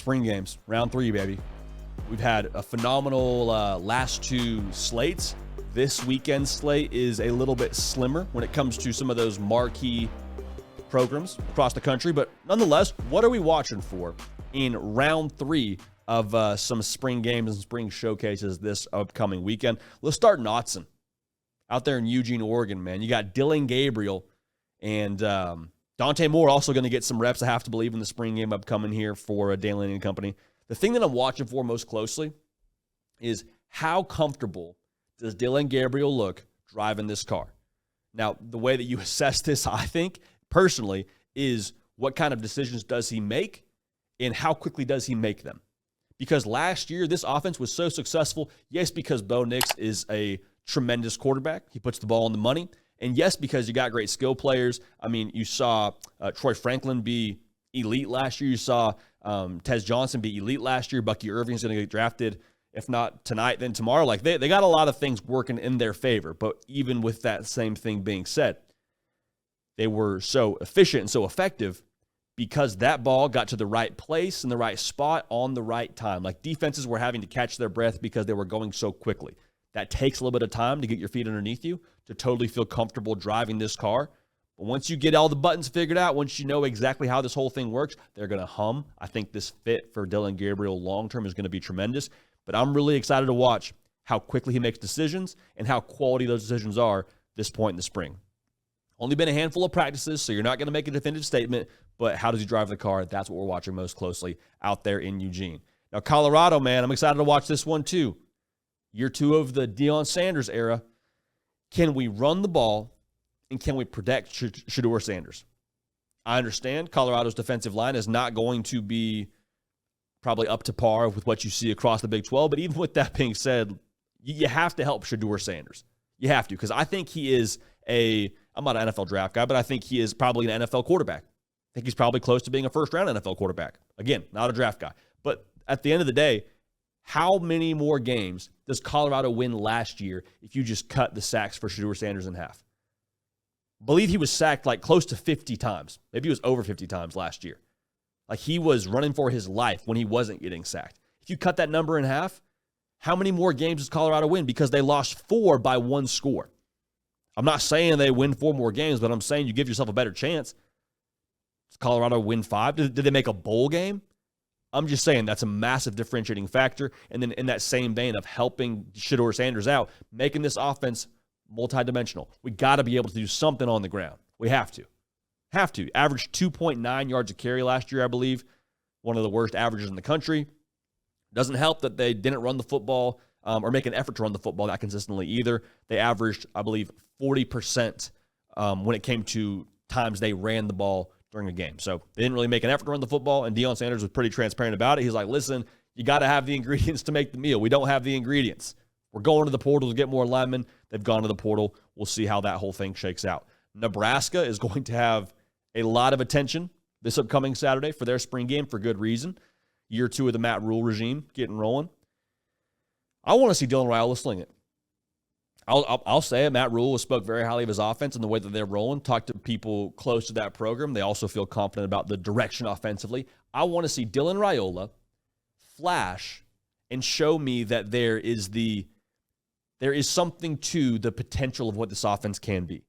Spring games, round 3, baby. We've had a phenomenal last 2 slates. This weekend slate is a little bit slimmer when it comes to some of those marquee programs across the country. But nonetheless, what are we watching for in round 3 of some spring games and spring showcases this upcoming weekend? Let's start in Autzen, out there in Eugene, Oregon, man. You got Dylan Gabriel and Dante Moore also going to get some reps, I have to believe, in the spring game upcoming here for Dane Lanning and company. The thing that I'm watching for most closely is how comfortable does Dylan Gabriel look driving this car? Now, the way that you assess this, I think, personally, is what kind of decisions does he make and how quickly does he make them? Because last year, this offense was so successful, yes, because Bo Nix is a tremendous quarterback. He puts the ball on the money. And yes, because you got great skill players. I mean, you saw Troy Franklin be elite last year. You saw Tez Johnson be elite last year. Bucky Irving's going to get drafted, if not tonight, then tomorrow. Like, they got a lot of things working in their favor. But even with that same thing being said, they were so efficient and so effective because that ball got to the right place in the right spot on the right time. Like, defenses were having to catch their breath because they were going so quickly. That takes a little bit of time to get your feet underneath you to totally feel comfortable driving this car. But once you get all the buttons figured out, once you know exactly how this whole thing works, they're going to hum. I think this fit for Dylan Gabriel long-term is going to be tremendous. But I'm really excited to watch how quickly he makes decisions and how quality those decisions are this point in the spring. Only been a handful of practices, so you're not going to make a definitive statement, but how does he drive the car? That's what we're watching most closely out there in Eugene. Now, Colorado, man, I'm excited to watch this one too. Year 2 of the Deion Sanders era. Can we run the ball and can we protect Shedeur Sanders? I understand Colorado's defensive line is not going to be probably up to par with what you see across the Big 12, but even with that being said, you have to help Shedeur Sanders. You have to, because I think he is I'm not an NFL draft guy, but I think he is probably an NFL quarterback. I think he's probably close to being a first-round NFL quarterback. Again, not a draft guy. But at the end of the day, how many more games does Colorado win last year if you just cut the sacks for Shedeur Sanders in half? I believe he was sacked like close to 50 times. Maybe it was over 50 times last year. Like, he was running for his life when he wasn't getting sacked. If you cut that number in half, how many more games does Colorado win? Because they lost 4 by 1 score. I'm not saying they win 4 more games, but I'm saying you give yourself a better chance. Does Colorado win 5? Did they make a bowl game? I'm just saying that's a massive differentiating factor. And then in that same vein of helping Shedeur Sanders out, making this offense multidimensional, we got to be able to do something on the ground. We have to. Averaged 2.9 yards a carry last year, I believe. One of the worst averages in the country. Doesn't help that they didn't run the football or make an effort to run the football that consistently either. They averaged, I believe, 40% when it came to times they ran the ball during a game. So they didn't really make an effort to run the football, and Deion Sanders was pretty transparent about it. He's like, listen, you got to have the ingredients to make the meal. We don't have the ingredients. We're going to the portal to get more linemen. They've gone to the portal. We'll see how that whole thing shakes out. Nebraska is going to have a lot of attention this upcoming Saturday for their spring game for good reason. Year 2 of the Matt Rule regime getting rolling. I want to see Dylan Raiola sling it. I'll say it. Matt Rule spoke very highly of his offense and the way that they're rolling. Talked to people close to that program. They also feel confident about the direction offensively. I want to see Dylan Raiola flash and show me that there is something to the potential of what this offense can be.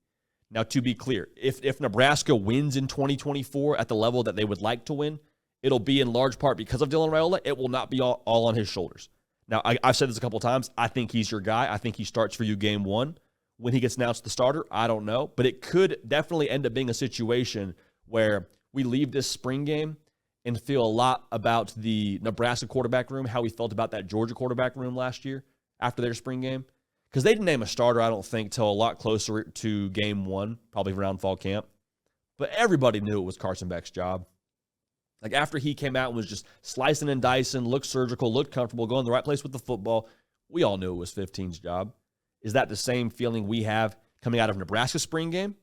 Now, to be clear, if Nebraska wins in 2024 at the level that they would like to win, it'll be in large part because of Dylan Raiola. It will not be all on his shoulders. Now, I've said this a couple of times. I think he's your guy. I think he starts for you game 1. When he gets announced the starter, I don't know. But it could definitely end up being a situation where we leave this spring game and feel a lot about the Nebraska quarterback room, how we felt about that Georgia quarterback room last year after their spring game. Because they didn't name a starter, I don't think, till a lot closer to game 1, probably around fall camp. But everybody knew it was Carson Beck's job. Like, after he came out and was just slicing and dicing, looked surgical, looked comfortable, going the right place with the football, we all knew it was 15's job. Is that the same feeling we have coming out of Nebraska's spring game?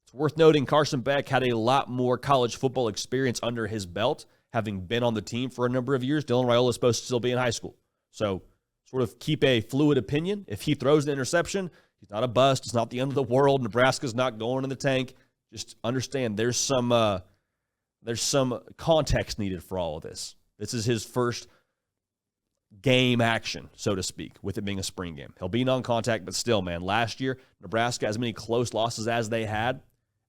It's worth noting Carson Beck had a lot more college football experience under his belt, having been on the team for a number of years. Dylan Raiola is supposed to still be in high school. So sort of keep a fluid opinion. If he throws an interception, he's not a bust. It's not the end of the world. Nebraska's not going in the tank. Just understand there's some context needed for all of this. This is his first game action, so to speak, with it being a spring game. He'll be non-contact, but still, man, last year, Nebraska, as many close losses as they had,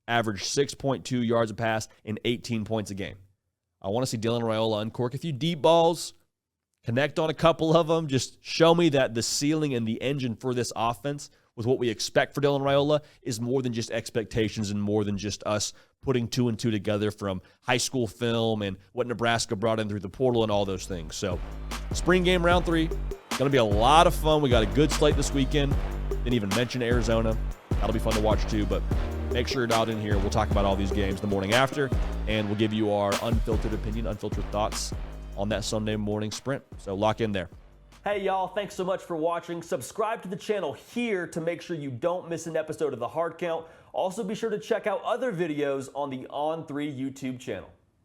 averaged 6.2 yards a pass and 18 points a game. I want to see Dylan Raiola uncork a few deep balls, connect on a couple of them, just show me that the ceiling and the engine for this offense with what we expect for Dylan Raiola is more than just expectations and more than just us putting 2 and 2 together from high school film and what Nebraska brought in through the portal and all those things. So, spring game round 3, going to be a lot of fun. We got a good slate this weekend. Didn't even mention Arizona. That'll be fun to watch too, but make sure you're dialed in here. We'll talk about all these games the morning after, and we'll give you our unfiltered opinion, unfiltered thoughts on that Sunday morning sprint. So lock in there. Hey, y'all. Thanks so much for watching. Subscribe to the channel here to make sure you don't miss an episode of The Hard Count. Also, be sure to check out other videos on the On3 YouTube channel.